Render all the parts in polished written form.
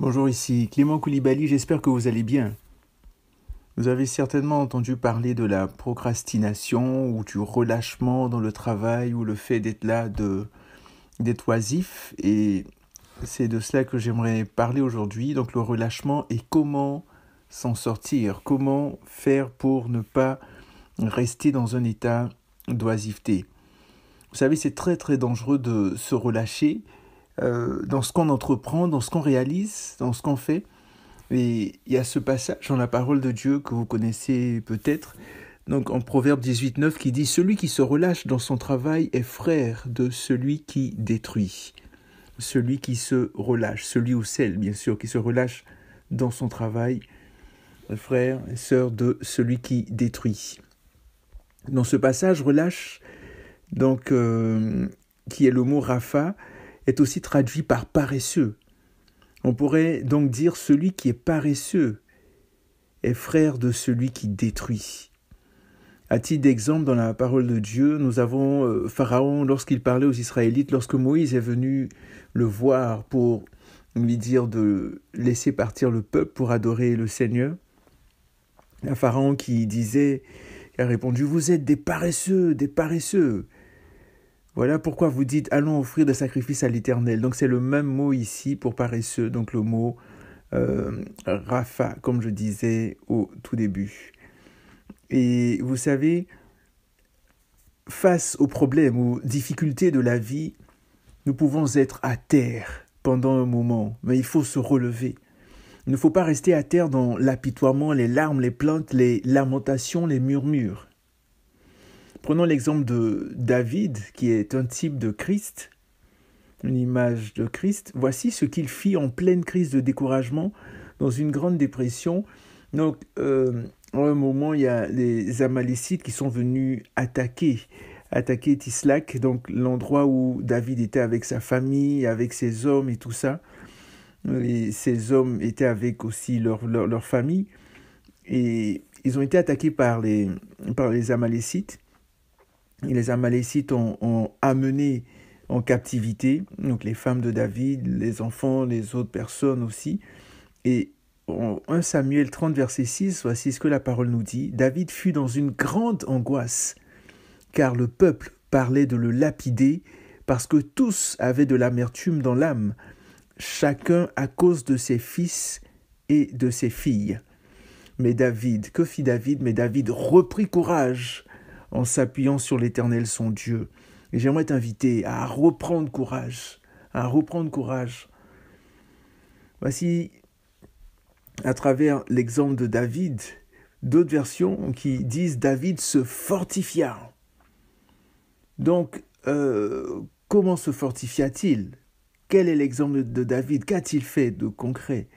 Bonjour, ici Clément Koulibaly, j'espère que vous allez bien. Vous avez certainement entendu parler de la procrastination ou du relâchement dans le travail ou le fait d'être oisif, et c'est de cela que j'aimerais parler aujourd'hui. Donc le relâchement et comment s'en sortir, comment faire pour ne pas rester dans un état d'oisiveté. Vous savez, c'est très très dangereux de se relâcher dans ce qu'on entreprend, dans ce qu'on réalise, dans ce qu'on fait. Et il y a ce passage dans la parole de Dieu que vous connaissez peut-être, donc en Proverbe 18, 9, qui dit « Celui qui se relâche dans son travail est frère de celui qui détruit. » Celui qui se relâche, celui ou celle, bien sûr, qui se relâche dans son travail, frère et sœur de celui qui détruit. Dans ce passage, relâche, donc, qui est le mot rapha, est aussi traduit par paresseux. On pourrait donc dire celui qui est paresseux est frère de celui qui détruit. À titre d'exemple, dans la parole de Dieu, nous avons Pharaon, lorsqu'il parlait aux Israélites, lorsque Moïse est venu le voir pour lui dire de laisser partir le peuple pour adorer le Seigneur. Il y a Pharaon qui a répondu « Vous êtes des paresseux, des paresseux ». Voilà pourquoi vous dites « Allons offrir des sacrifices à l'Éternel ». Donc c'est le même mot ici pour paresseux, donc le mot rapha, comme je disais au tout début. Et vous savez, face aux problèmes, aux difficultés de la vie, nous pouvons être à terre pendant un moment, mais il faut se relever. Il ne faut pas rester à terre dans l'apitoiement, les larmes, les plaintes, les lamentations, les murmures. Prenons l'exemple de David, qui est un type de Christ, une image de Christ. Voici ce qu'il fit en pleine crise de découragement, dans une grande dépression. Donc, à un moment, il y a les Amalécites qui sont venus attaquer Tislak, donc l'endroit où David était avec sa famille, avec ses hommes et tout ça. Et ces hommes étaient avec aussi leur famille. Et ils ont été attaqués par les Amalécites. Et les Amalécites ont amené en captivité, donc les femmes de David, les enfants, les autres personnes aussi. Et en 1 Samuel 30, verset 6, voici ce que la parole nous dit. David fut dans une grande angoisse, car le peuple parlait de le lapider, parce que tous avaient de l'amertume dans l'âme, chacun à cause de ses fils et de ses filles. Mais David, que fit David? Mais David reprit courage en s'appuyant sur l'Éternel son Dieu. Et j'aimerais t'inviter à reprendre courage, Voici, à travers l'exemple de David, d'autres versions qui disent David se fortifia. Donc, comment se fortifia-t-il? Quel est l'exemple de David? Qu'a-t-il fait de concret?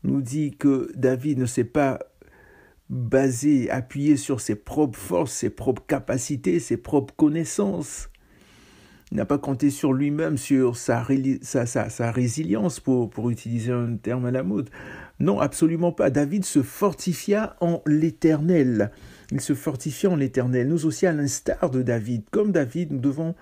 On nous dit que David ne s'est pas appuyé sur ses propres forces, ses propres capacités, ses propres connaissances. Il n'a pas compté sur lui-même, sur sa résilience, pour utiliser un terme à la mode. Non, absolument pas. David se fortifia en l'Éternel. Il se fortifia en l'Éternel. Nous aussi, à l'instar de David, comme David, nous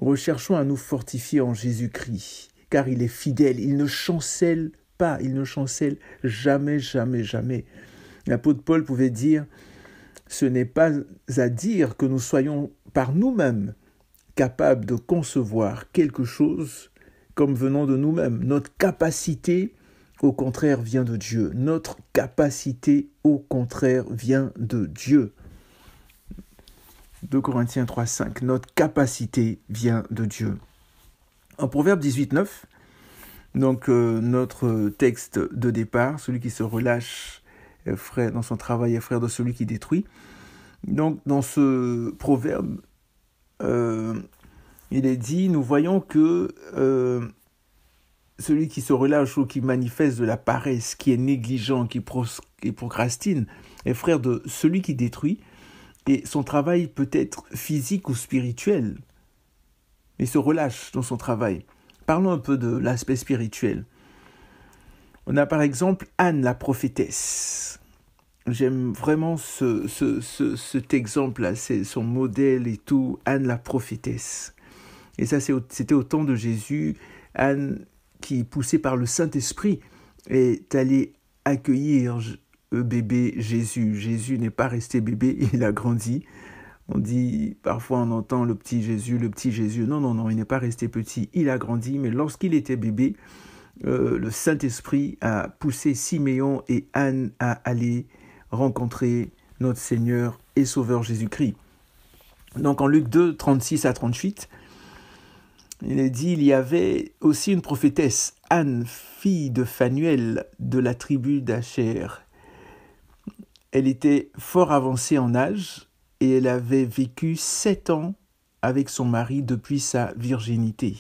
recherchons à nous fortifier en Jésus-Christ, car il est fidèle, il ne chancelle pas, il ne chancelle jamais, jamais, jamais. L'apôtre Paul pouvait dire « Ce n'est pas à dire que nous soyons par nous-mêmes capables de concevoir quelque chose comme venant de nous-mêmes. Notre capacité, au contraire, vient de Dieu. Notre capacité, au contraire, vient de Dieu. » 2 Corinthiens 3, 5. Notre capacité vient de Dieu. En Proverbe 18, 9, donc notre texte de départ, celui qui se relâche est frère dans son travail est frère de celui qui détruit. Donc dans ce proverbe, il est dit, nous voyons que celui qui se relâche ou qui manifeste de la paresse, qui est négligent, qui procrastine, est frère de celui qui détruit. Et son travail peut être physique ou spirituel. Il se relâche dans son travail. Parlons un peu de l'aspect spirituel. On a par exemple Anne la prophétesse. J'aime vraiment cet exemple-là, c'est son modèle et tout, Anne la prophétesse. Et ça, c'était au temps de Jésus, Anne qui, poussée par le Saint-Esprit, est allé accueillir bébé Jésus. Jésus n'est pas resté bébé, il a grandi. On dit, parfois on entend le petit Jésus, le petit Jésus. Non, il n'est pas resté petit, il a grandi. Mais lorsqu'il était bébé, le Saint-Esprit a poussé Siméon et Anne à aller rencontrer notre Seigneur et Sauveur Jésus-Christ. Donc en Luc 2, 36 à 38, il est dit, il y avait aussi une prophétesse, Anne, fille de Phanuel, de la tribu d'Acher. Elle était fort avancée en âge et elle avait vécu 7 ans avec son mari depuis sa virginité.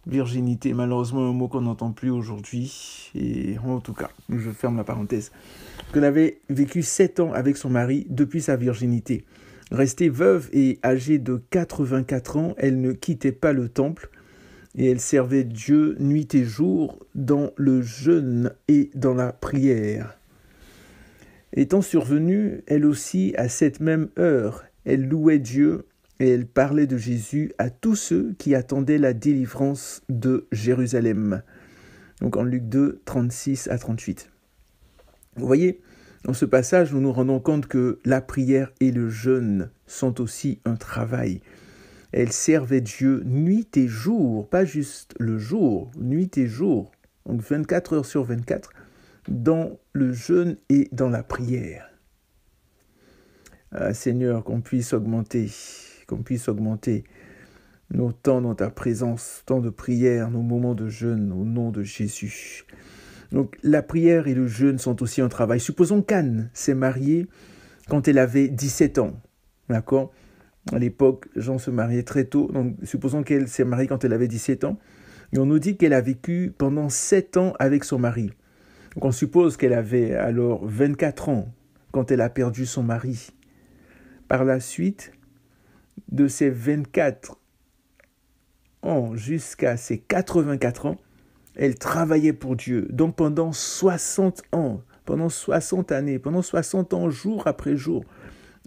Virginité, malheureusement un mot qu'on n'entend plus aujourd'hui, et en tout cas, je ferme la parenthèse. Elle avait vécu 7 ans avec son mari depuis sa virginité. Restée veuve et âgée de 84 ans, elle ne quittait pas le temple et elle servait Dieu nuit et jour dans le jeûne et dans la prière. Étant survenue, elle aussi, à cette même heure, elle louait Dieu et elle parlait de Jésus à tous ceux qui attendaient la délivrance de Jérusalem. Donc en Luc 2, 36 à 38. Vous voyez, dans ce passage, nous nous rendons compte que la prière et le jeûne sont aussi un travail. Elle servait Dieu nuit et jour, pas juste le jour, nuit et jour, donc 24 heures sur 24, dans le jeûne et dans la prière. Ah, Seigneur, qu'on puisse augmenter nos temps dans ta présence, temps de prière, nos moments de jeûne au nom de Jésus. Donc la prière et le jeûne sont aussi un travail. Supposons qu'Anne s'est mariée quand elle avait 17 ans. D'accord ? À l'époque, les gens se mariaient très tôt. Donc supposons qu'elle s'est mariée quand elle avait 17 ans. Et on nous dit qu'elle a vécu pendant 7 ans avec son mari. Donc on suppose qu'elle avait alors 24 ans quand elle a perdu son mari. Par la suite, de ses 24 ans jusqu'à ses 84 ans, elle travaillait pour Dieu. Donc pendant 60 ans, pendant 60 années, pendant 60 ans, jour après jour,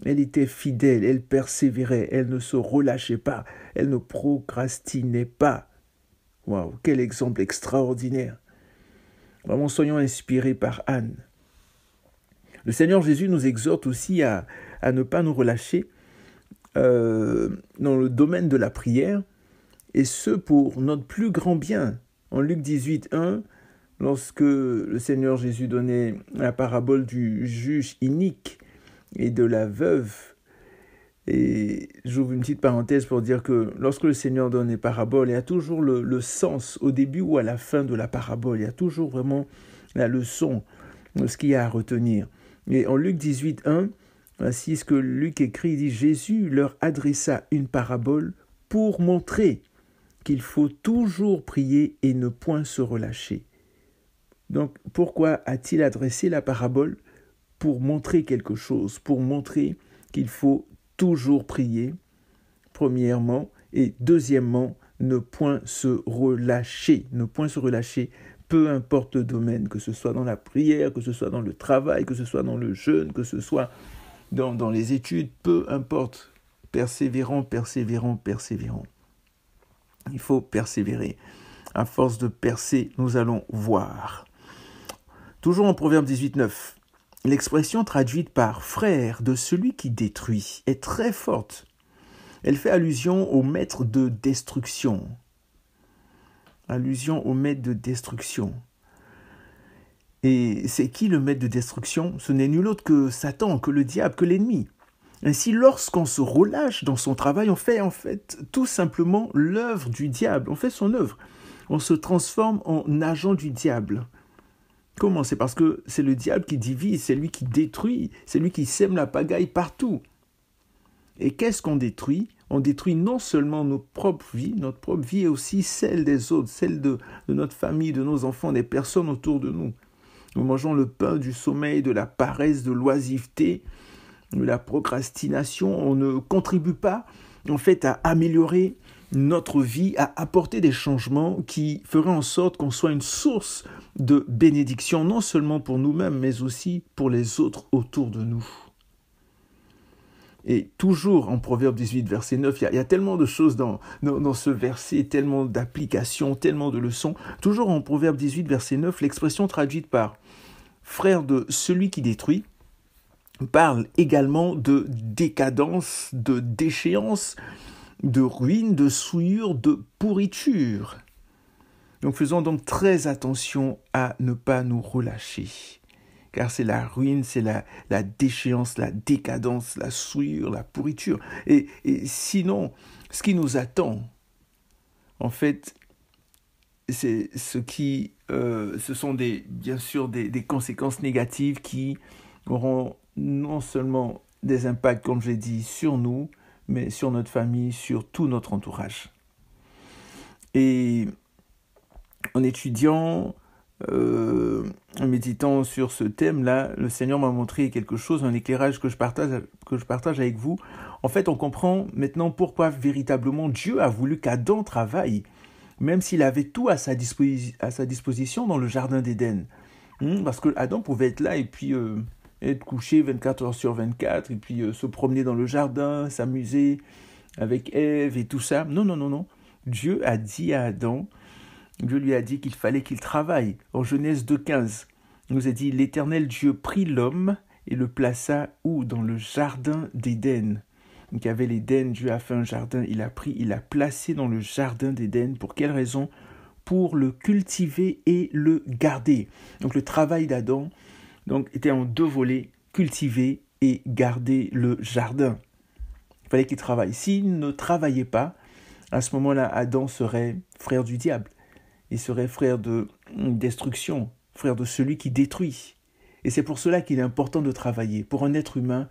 elle était fidèle, elle persévérait, elle ne se relâchait pas, elle ne procrastinait pas. Waouh, quel exemple extraordinaire. Vraiment, soyons inspirés par Anne. Le Seigneur Jésus nous exhorte aussi à ne pas nous relâcher dans le domaine de la prière, et ce pour notre plus grand bien. En Luc 18, 1, lorsque le Seigneur Jésus donnait la parabole du juge inique et de la veuve, et j'ouvre une petite parenthèse pour dire que lorsque le Seigneur donne les paraboles, il y a toujours le sens au début ou à la fin de la parabole. Il y a toujours vraiment la leçon de ce qu'il y a à retenir. Et en Luc 18, 1, voici ce que Luc écrit, il dit « Jésus leur adressa une parabole pour montrer qu'il faut toujours prier et ne point se relâcher. » Donc, pourquoi a-t-il adressé la parabole ? Pour montrer quelque chose, pour montrer qu'il faut toujours prier, premièrement, et deuxièmement, ne point se relâcher, peu importe le domaine, que ce soit dans la prière, que ce soit dans le travail, que ce soit dans le jeûne, que ce soit dans les études, peu importe, persévérant. Il faut persévérer. À force de percer, nous allons voir. Toujours en Proverbe 18, 9, l'expression traduite par « frère de celui qui détruit » est très forte. Elle fait allusion au maître de destruction. Et c'est qui le maître de destruction ? Ce n'est nul autre que Satan, que le diable, que l'ennemi. Ainsi, lorsqu'on se relâche dans son travail, on fait en fait tout simplement l'œuvre du diable. On fait son œuvre. On se transforme en agent du diable. Comment ? C'est parce que c'est le diable qui divise, c'est lui qui détruit, c'est lui qui sème la pagaille partout. Et qu'est-ce qu'on détruit ? On détruit non seulement notre propre vie est aussi celle des autres, celle de notre famille, de nos enfants, des personnes autour de nous. Nous mangeons le pain du sommeil, de la paresse, de l'oisiveté, de la procrastination. On ne contribue pas en fait à améliorer notre vie, à apporter des changements qui feraient en sorte qu'on soit une source de bénédiction, non seulement pour nous-mêmes, mais aussi pour les autres autour de nous. Et toujours en Proverbe 18, verset 9, il y a tellement de choses dans ce verset, tellement d'applications, tellement de leçons. Toujours en Proverbe 18, verset 9, l'expression traduite par « frère de celui qui détruit » parle également de décadence, de déchéance, de ruine, de souillure, de pourriture. Donc faisons donc très attention à ne pas nous relâcher. Car c'est la ruine, c'est la déchéance, la décadence, la souillure, la pourriture. Et sinon, ce qui nous attend, en fait, c'est ce sont bien sûr des conséquences négatives qui auront non seulement des impacts, comme je l'ai dit, sur nous, mais sur notre famille, sur tout notre entourage. Et en étudiant, en méditant sur ce thème-là, le Seigneur m'a montré quelque chose, un éclairage que je partage avec vous. En fait, on comprend maintenant pourquoi véritablement Dieu a voulu qu'Adam travaille, même s'il avait tout à sa disposition dans le jardin d'Éden. Parce que Adam pouvait être là et puis être couché 24 heures sur 24, et puis se promener dans le jardin, s'amuser avec Ève et tout ça. Non. Dieu a dit à Adam, Dieu lui a dit qu'il fallait qu'il travaille. En Genèse 2,15, il nous a dit « L'Éternel Dieu prit l'homme et le plaça où ? Dans le jardin d'Éden. » Donc il y avait l'Éden, Dieu a fait un jardin, il l'a placé dans le jardin d'Éden. Pour quelle raison ? Pour le cultiver et le garder. Donc le travail d'Adam était en deux volets, cultiver et garder le jardin. Il fallait qu'il travaille. S'il ne travaillait pas, à ce moment-là, Adam serait frère du diable. Il serait frère de destruction, frère de celui qui détruit. Et c'est pour cela qu'il est important de travailler, pour un être humain,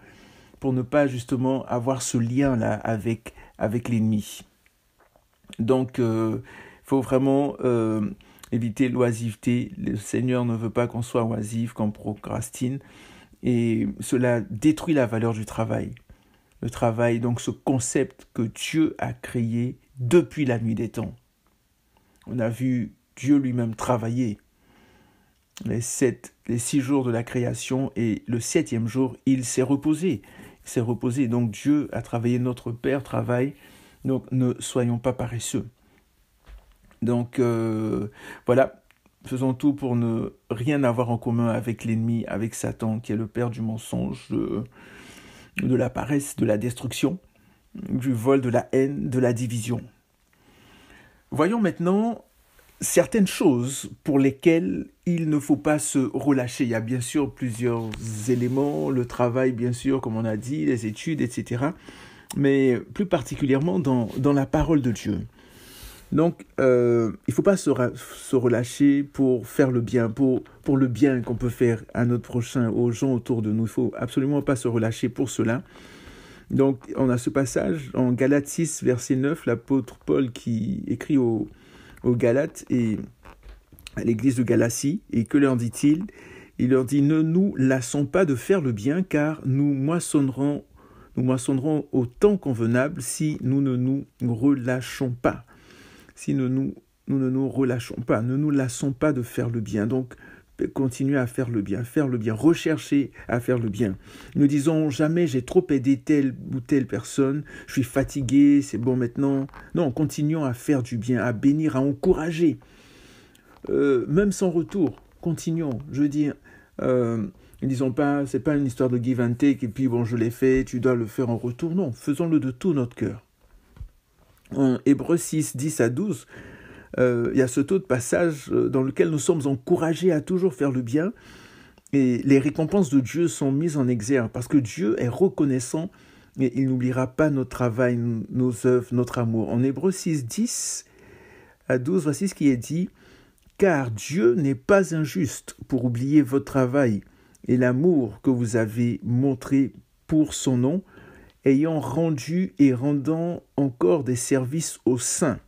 pour ne pas justement avoir ce lien-là avec l'ennemi. Donc, il faut vraiment éviter l'oisiveté. Le Seigneur ne veut pas qu'on soit oisif, qu'on procrastine. Et cela détruit la valeur du travail. Le travail, donc ce concept que Dieu a créé depuis la nuit des temps. On a vu Dieu lui-même travailler les 6 jours de la création et le 7e jour, il s'est reposé. Donc Dieu a travaillé, notre Père travaille, donc ne soyons pas paresseux. Donc voilà, faisons tout pour ne rien avoir en commun avec l'ennemi, avec Satan, qui est le père du mensonge, de la paresse, de la destruction, du vol, de la haine, de la division. Voyons maintenant certaines choses pour lesquelles il ne faut pas se relâcher. Il y a bien sûr plusieurs éléments, le travail bien sûr, comme on a dit, les études, etc. Mais plus particulièrement dans la parole de Dieu. Donc, il ne faut pas se relâcher pour faire le bien, pour le bien qu'on peut faire à notre prochain, aux gens autour de nous. Il ne faut absolument pas se relâcher pour cela. Donc, on a ce passage en Galates 6, verset 9, l'apôtre Paul qui écrit aux Galates et à l'église de Galatie. Et que leur dit-il ? Il leur dit « Ne nous lassons pas de faire le bien, car nous moissonnerons au temps convenable si nous ne nous relâchons pas. » Si nous ne nous relâchons pas, ne nous lassons pas de faire le bien. Donc, continuez à faire le bien, recherchez à faire le bien. Ne disons jamais j'ai trop aidé telle ou telle personne, je suis fatigué, c'est bon maintenant. Non, continuons à faire du bien, à bénir, à encourager. Même sans retour, continuons. Je veux dire, ne disons pas, c'est pas une histoire de give and take et puis bon, je l'ai fait, tu dois le faire en retour. Non, faisons-le de tout notre cœur. En Hébreux 6, 10 à 12, il y a ce taux de passage dans lequel nous sommes encouragés à toujours faire le bien et les récompenses de Dieu sont mises en exergue parce que Dieu est reconnaissant et il n'oubliera pas notre travail, nos œuvres, notre amour. En Hébreux 6, 10 à 12, voici ce qui est dit « Car Dieu n'est pas injuste pour oublier votre travail et l'amour que vous avez montré pour son nom, ayant rendu et rendant encore des services aux saints. »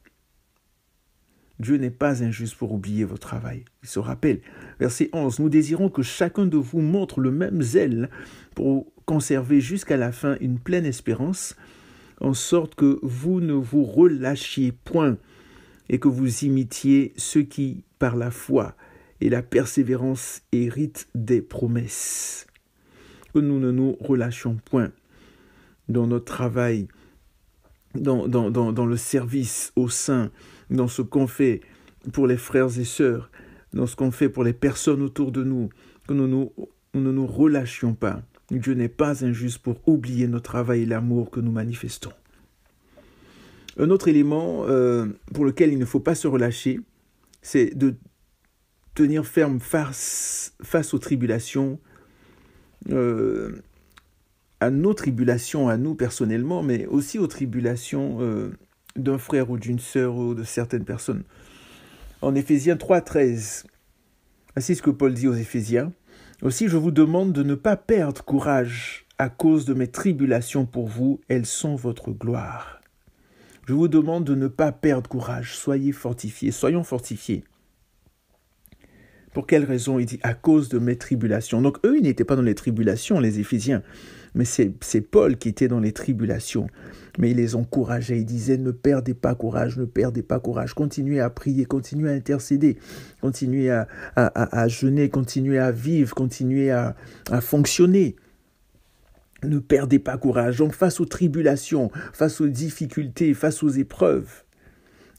Dieu n'est pas injuste pour oublier votre travail. Il se rappelle. Verset 11. « Nous désirons que chacun de vous montre le même zèle pour conserver jusqu'à la fin une pleine espérance, en sorte que vous ne vous relâchiez point et que vous imitiez ceux qui, par la foi et la persévérance, héritent des promesses. » Que nous ne nous relâchions point. dans notre travail, dans le service au sein, dans ce qu'on fait pour les frères et sœurs, dans ce qu'on fait pour les personnes autour de nous, que nous ne nous relâchions pas. Dieu n'est pas injuste pour oublier notre travail et l'amour que nous manifestons. Un autre élément pour lequel il ne faut pas se relâcher, c'est de tenir ferme face aux tribulations, à nos tribulations, à nous personnellement, mais aussi aux tribulations d'un frère ou d'une sœur ou de certaines personnes. En Éphésiens 3,13, voici ce que Paul dit aux Éphésiens. « Aussi, je vous demande de ne pas perdre courage à cause de mes tribulations pour vous, elles sont votre gloire. » Je vous demande de ne pas perdre courage, soyez fortifiés, soyons fortifiés. Pour quelle raison? Il dit à cause de mes tribulations. Donc eux, ils n'étaient pas dans les tribulations, les Éphésiens, mais c'est Paul qui était dans les tribulations. Mais il les encourageait, il disait ne perdez pas courage, continuez à prier, continuez à intercéder, continuez à jeûner, continuez à vivre, continuez à fonctionner. Ne perdez pas courage. Donc face aux tribulations, face aux difficultés, face aux épreuves,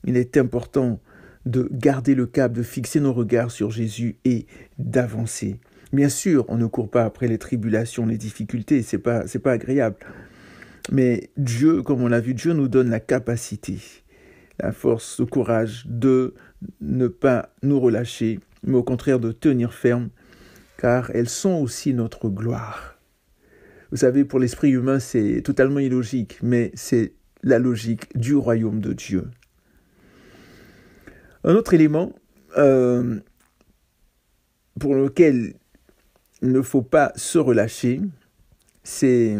il est important de garder le cap, de fixer nos regards sur Jésus et d'avancer. Bien sûr, on ne court pas après les tribulations, les difficultés, c'est pas agréable. Mais Dieu, comme on l'a vu, Dieu nous donne la capacité, la force, le courage de ne pas nous relâcher, mais au contraire de tenir ferme, car elles sont aussi notre gloire. Vous savez, pour l'esprit humain, c'est totalement illogique, mais c'est la logique du royaume de Dieu. Un autre élément pour lequel il ne faut pas se relâcher, c'est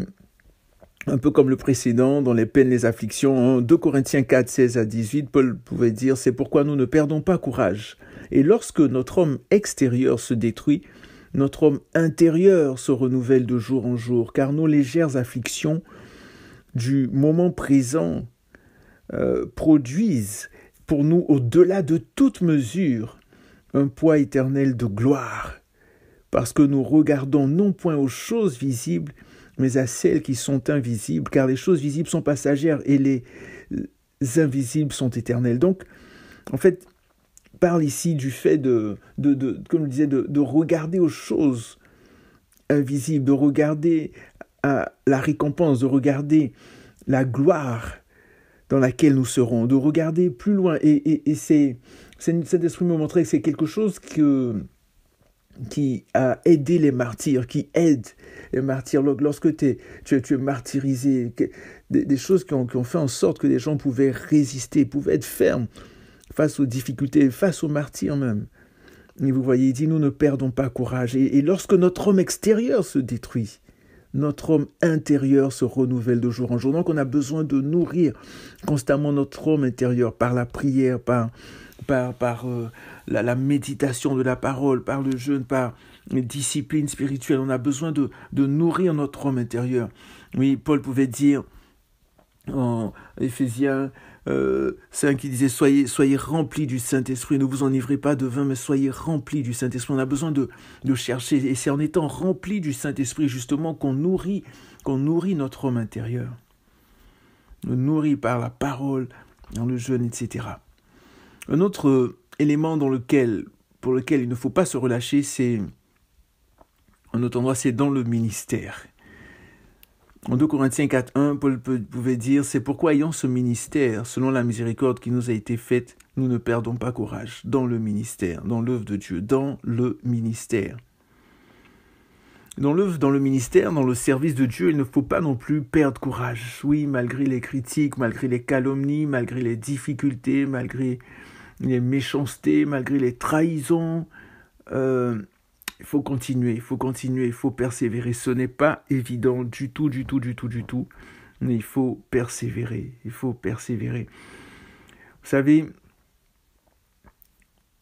un peu comme le précédent, dans les peines, les afflictions. En 2 Corinthiens 4, 16 à 18, Paul pouvait dire « C'est pourquoi nous ne perdons pas courage. Et lorsque notre homme extérieur se détruit, notre homme intérieur se renouvelle de jour en jour, car nos légères afflictions du moment présent produisent pour nous, au-delà de toute mesure, un poids éternel de gloire, parce que nous regardons non point aux choses visibles, mais à celles qui sont invisibles, car les choses visibles sont passagères et les invisibles sont éternelles. Donc, en fait, parle ici du fait comme je disais, de regarder aux choses invisibles, de regarder à la récompense, de regarder la gloire dans laquelle nous serons, de regarder plus loin. Et cet esprit me montrait que c'est quelque chose qui a aidé les martyrs, qui aide les martyrs. Lorsque tu es martyrisé, des choses qui ont fait en sorte que les gens pouvaient résister, pouvaient être fermes face aux difficultés, face aux martyrs même. Et vous voyez, il dit, nous ne perdons pas courage. Et lorsque notre homme extérieur se détruit, notre homme intérieur se renouvelle de jour en jour. Donc on a besoin de nourrir constamment notre homme intérieur par la prière, par la méditation de la parole, par le jeûne, par les disciplines spirituelles. On a besoin de nourrir notre homme intérieur. Oui, Paul pouvait dire en Éphésiens 5, il disait soyez remplis du Saint-Esprit, ne vous enivrez pas de vin, mais soyez remplis du Saint-Esprit. On a besoin de chercher, et c'est en étant remplis du Saint-Esprit justement qu'on nourrit notre homme intérieur. On nourrit par la parole, dans le jeûne, etc. Un autre élément pour lequel il ne faut pas se relâcher, c'est, en autre endroit, c'est dans le ministère. En 2 Corinthiens 4.1, Paul pouvait dire « C'est pourquoi ayant ce ministère, selon la miséricorde qui nous a été faite, nous ne perdons pas courage dans le ministère, dans l'œuvre de Dieu, dans le ministère. » Dans le ministère, dans le service de Dieu, il ne faut pas non plus perdre courage. Oui, malgré les critiques, malgré les calomnies, malgré les difficultés, malgré les méchancetés, malgré les trahisons, il faut continuer, il faut persévérer. Ce n'est pas évident du tout, mais il faut persévérer, Vous savez,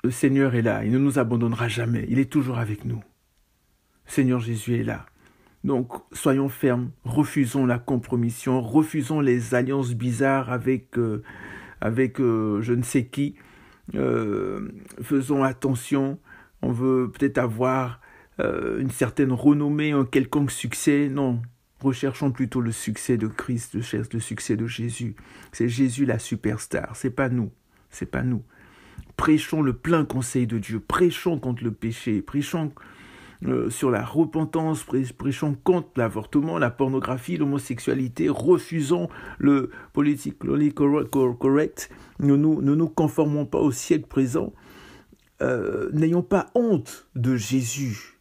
le Seigneur est là, il ne nous abandonnera jamais, il est toujours avec nous. Le Seigneur Jésus est là. Donc, soyons fermes, refusons la compromission, refusons les alliances bizarres avec je ne sais qui. Faisons attention. On veut peut-être avoir une certaine renommée, un quelconque succès. Non, Recherchons plutôt le succès de Christ, le succès de Jésus. C'est Jésus la superstar, c'est pas nous. Prêchons le plein conseil de Dieu, prêchons contre le péché, prêchons sur la repentance, prêchons contre l'avortement, la pornographie, l'homosexualité, refusons le politically correct, ne nous conformons pas au siècle présent, n'ayons pas honte de Jésus,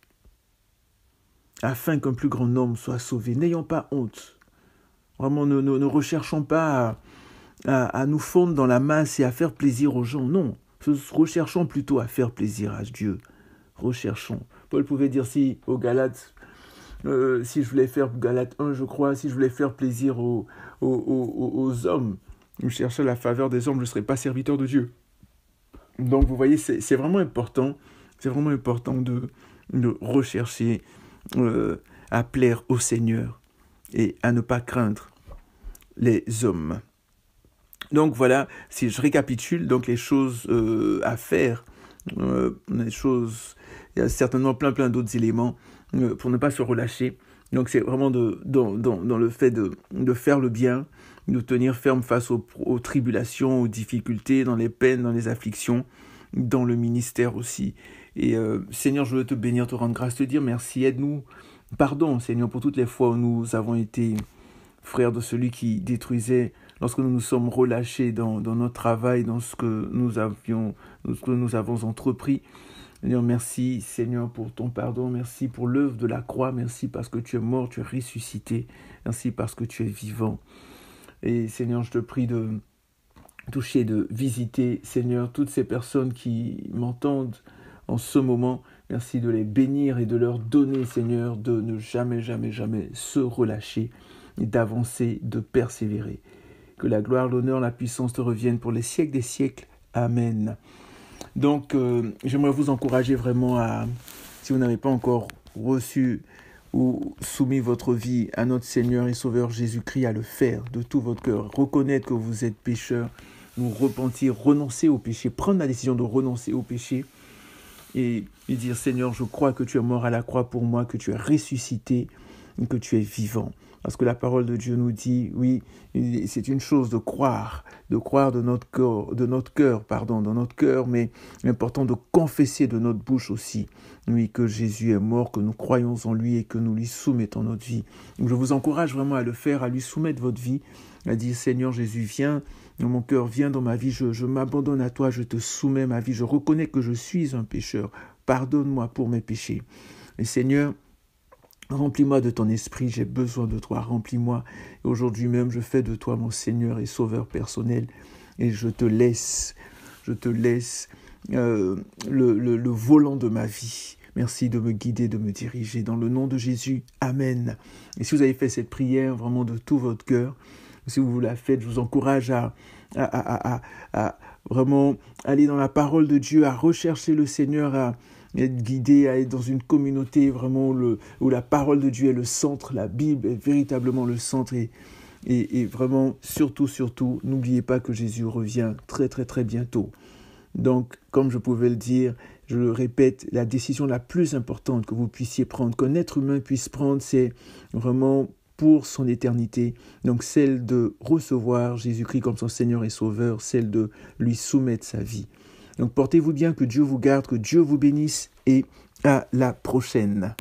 afin qu'un plus grand nombre soit sauvé. N'ayons pas honte. Vraiment, ne recherchons pas à nous fondre dans la masse et à faire plaisir aux gens. Non, recherchons plutôt à faire plaisir à Dieu. Recherchons. Paul pouvait dire aux Galates, si je voulais faire, Galates 1, je crois, si je voulais faire plaisir aux hommes, je cherchais la faveur des hommes, je ne serais pas serviteur de Dieu. Donc, vous voyez, c'est vraiment important. C'est vraiment important de rechercher à plaire au Seigneur et à ne pas craindre les hommes. Donc voilà, si je récapitule, donc les choses à faire, les choses, il y a certainement plein d'autres éléments pour ne pas se relâcher. Donc c'est vraiment dans le fait de faire le bien, de tenir ferme face aux tribulations, aux difficultés, dans les peines, dans les afflictions, dans le ministère aussi. Et Seigneur, je veux te bénir, te rendre grâce, te dire merci, aide-nous. Pardon, Seigneur, pour toutes les fois où nous avons été frères de celui qui détruisait, lorsque nous nous sommes relâchés dans notre travail, dans ce que nous avons entrepris. Seigneur, merci, Seigneur, pour ton pardon. Merci pour l'œuvre de la croix. Merci parce que tu es mort, tu es ressuscité. Merci parce que tu es vivant. Et Seigneur, je te prie de toucher, de visiter, Seigneur, toutes ces personnes qui m'entendent en ce moment. Merci de les bénir et de leur donner, Seigneur, de ne jamais se relâcher et d'avancer, de persévérer. Que la gloire, l'honneur, la puissance te reviennent pour les siècles des siècles. Amen. Donc, j'aimerais vous encourager vraiment si vous n'avez pas encore reçu ou soumis votre vie à notre Seigneur et Sauveur Jésus-Christ, à le faire de tout votre cœur. Reconnaître que vous êtes pécheur, vous repentir, renoncer au péché, prendre la décision de renoncer au péché et dire, Seigneur, je crois que tu es mort à la croix pour moi, que tu es ressuscité et que tu es vivant. Parce que la parole de Dieu nous dit, oui, c'est une chose de croire de notre cœur, mais important de confesser de notre bouche aussi, oui, que Jésus est mort, que nous croyons en lui et que nous lui soumettons notre vie. Donc je vous encourage vraiment à le faire, à lui soumettre votre vie, à dire, Seigneur Jésus, viens dans mon cœur, viens dans ma vie, je m'abandonne à toi, je te soumets ma vie, je reconnais que je suis un pécheur, pardonne-moi pour mes péchés. Et Seigneur, remplis-moi de ton esprit, j'ai besoin de toi, remplis-moi. Et aujourd'hui même, je fais de toi mon Seigneur et Sauveur personnel. Et je te laisse le volant de ma vie. Merci de me guider, de me diriger. Dans le nom de Jésus, Amen. Et si vous avez fait cette prière vraiment de tout votre cœur, si vous la faites, je vous encourage à vraiment aller dans la parole de Dieu, à rechercher le Seigneur, à être guidé, à être dans une communauté vraiment où la parole de Dieu est le centre, la Bible est véritablement le centre et vraiment, surtout, n'oubliez pas que Jésus revient très bientôt. Donc, comme je pouvais le dire, je le répète, la décision la plus importante que vous puissiez prendre, qu'un être humain puisse prendre, c'est vraiment pour son éternité. Donc, celle de recevoir Jésus-Christ comme son Seigneur et Sauveur, celle de lui soumettre sa vie. Donc, portez-vous bien, que Dieu vous garde, que Dieu vous bénisse et à la prochaine.